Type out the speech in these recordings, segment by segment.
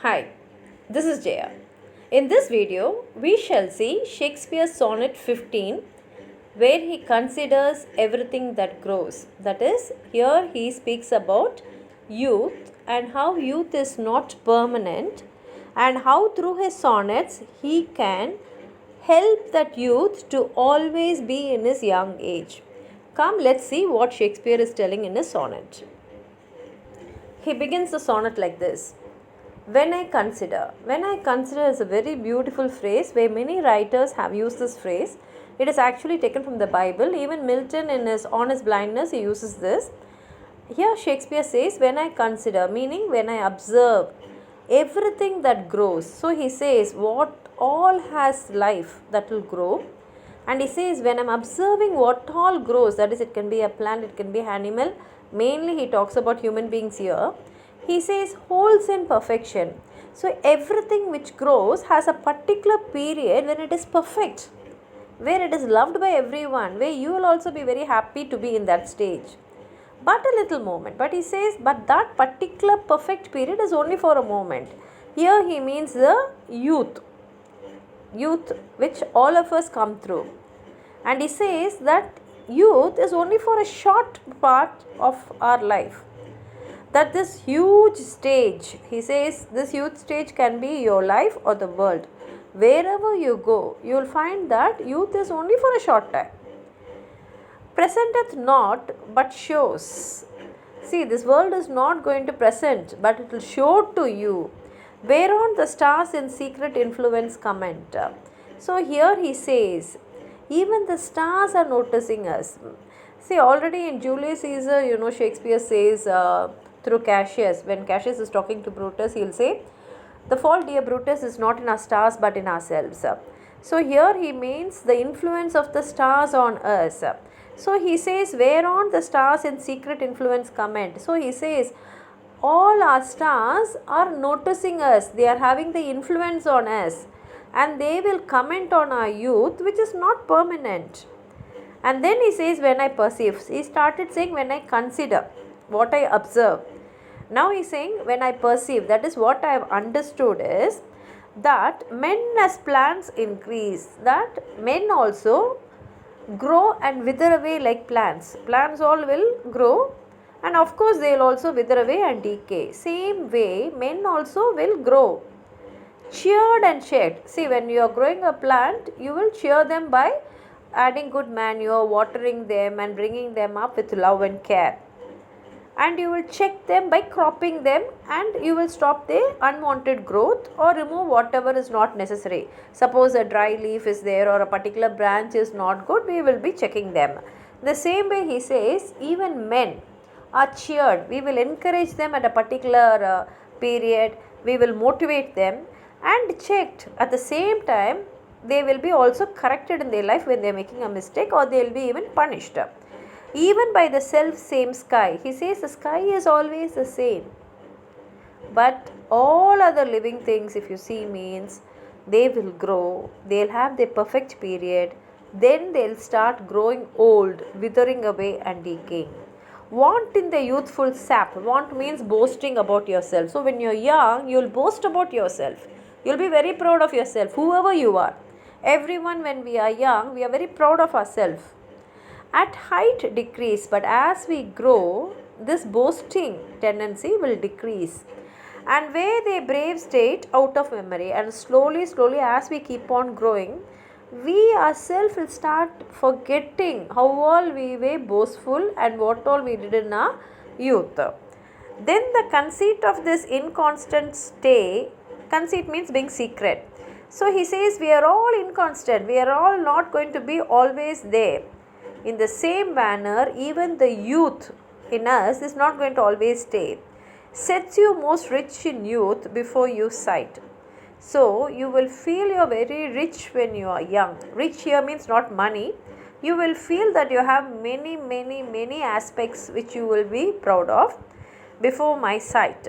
Hi, this is Jaya. In this video, we shall see Shakespeare's Sonnet 15, where he considers everything that grows. That is, here he speaks about youth and how youth is not permanent, and how through his sonnets he can help that youth to always be in his young age. Come, let's see what Shakespeare is telling in his sonnet. He begins the sonnet like this. When I consider is a very beautiful phrase where many writers have used this phrase. It is actually taken from the Bible. Even Milton on his blindness, he uses this. Here Shakespeare says, when I consider, meaning when I observe everything that grows. So he says, what all has life that will grow. And he says, when I'm observing what all grows, that is, it can be a plant, it can be an animal. Mainly he talks about human beings here. He says, holds in perfection. So everything which grows has a particular period when it is perfect, where it is loved by everyone, where you will also be very happy to be in that stage. But a little moment. But he says, but that particular perfect period is only for a moment. Here he means the youth which all of us come through. And he says that youth is only for a short part of our life. That this huge stage, he says, this huge stage can be your life or the world. Wherever you go, you will find that youth is only for a short time. Presenteth not, but shows. See, this world is not going to present, but it will show to you. Whereon the stars in secret influence comment. So here he says, even the stars are noticing us. See, already in Julius Caesar, Shakespeare says through Cassius, when Cassius is talking to Brutus, he'll say, the fault, dear Brutus, is not in our stars but in ourselves. So here he means the influence of the stars on us. So he says, whereon the stars in secret influence comment. So he says, all our stars are noticing us, they are having the influence on us, and they will comment on our youth, which is not permanent. And then he says, when I perceive. He started saying, when I consider, what I observe. Now he is saying, when I perceive, that is what I have understood is that men as plants increase, that men also grow and wither away like plants. Plants all will grow, and of course they will also wither away and decay. Same way, men also will grow, cheered and shed. See, when you are growing a plant, you will cheer them by adding good manure, watering them and bringing them up with love and care. And you will check them by cropping them, and you will stop the unwanted growth or remove whatever is not necessary. Suppose a dry leaf is there or a particular branch is not good, we will be checking them. The same way he says, even men are cheered. We will encourage them at a particular period. We will motivate them and checked. At the same time, they will be also corrected in their life when they are making a mistake, or they will be even punished. Even by the self same sky. He says the sky is always the same. But all other living things, if you see, means they will grow, they will have their perfect period, then they will start growing old, withering away and decaying. Want in the youthful sap. Want means boasting about yourself. So when you are young, you will boast about yourself. You will be very proud of yourself, whoever you are. Everyone, when we are young, we are very proud of ourselves. At height decrease, but as we grow, this boasting tendency will decrease. And where they brave state out of memory, and slowly as we keep on growing, we ourselves will start forgetting how all we were boastful and what all we did in our youth. Then the conceit of this inconstant stay, conceit means being secret. So he says, we are all inconstant, we are all not going to be always there. In the same manner, even the youth in us is not going to always stay. Sets you most rich in youth before you sight. So you will feel you are very rich when you are young. Rich here means not money. You will feel that you have many aspects which you will be proud of before my sight.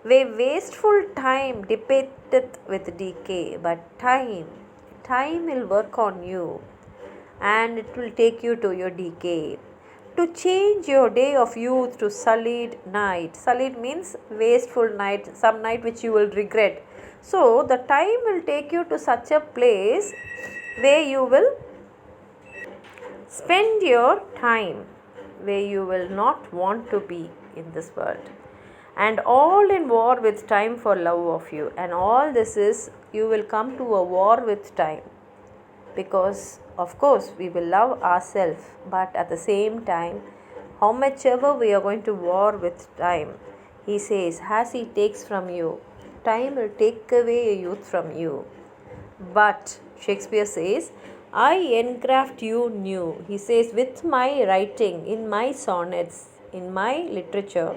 Where wasteful time debateth with decay, but time will work on you, and it will take you to your decay. to change your day of youth to sullied night. Sullied means wasteful night, some night which you will regret. So the time will take you to such a place where you will spend your time, where you will not want to be in this world. And all in war with time for love of you. And all this is, you will come to a war with time. Because of course we will love ourselves, but at the same time, how much ever we are going to war with time, he says, as he takes from you, time will take away your youth from you. But Shakespeare says, I engraft you new. He says, with my writing, in my sonnets, in my literature,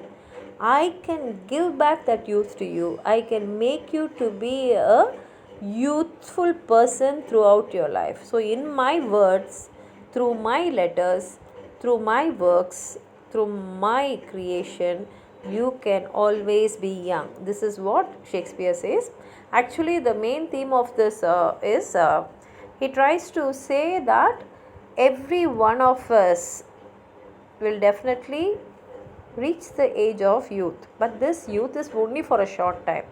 I can give back that youth to you. I can make you to be a youthful person throughout your life. So in my words, through my letters, through my works, through my creation, you can always be young. This is what Shakespeare says. Actually, the main theme of this is he tries to say that every one of us will definitely reach the age of youth, but this youth is only for a short time.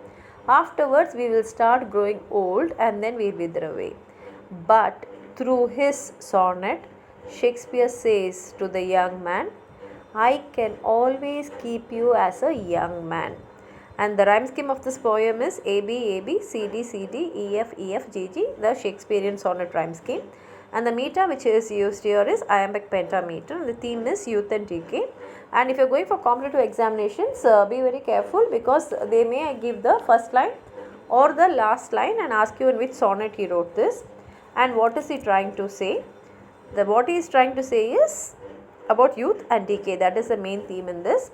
Afterwards, we will start growing old and then we will wither away. But through his sonnet, Shakespeare says to the young man, I can always keep you as a young man. And the rhyme scheme of this poem is A B A B C D C D E F E F G G, the Shakespearean sonnet rhyme scheme. And the meter which is used here is iambic pentameter. And the theme is youth and decay. And if you are going for competitive examinations, be very careful, because they may give the first line or the last line and ask you in which sonnet he wrote this and what is he trying to say. What he is trying to say is about youth and decay. That is the main theme in this.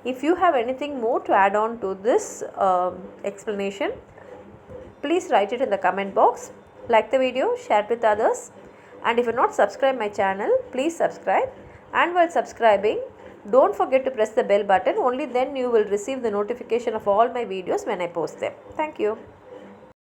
If you have anything more to add on to this explanation, please write it in the comment box. Like the video, share it with others, and if you are not subscribed my channel, please subscribe. And while subscribing, don't forget to press the bell button. Only then you will receive the notification of all my videos when I post them. Thank you.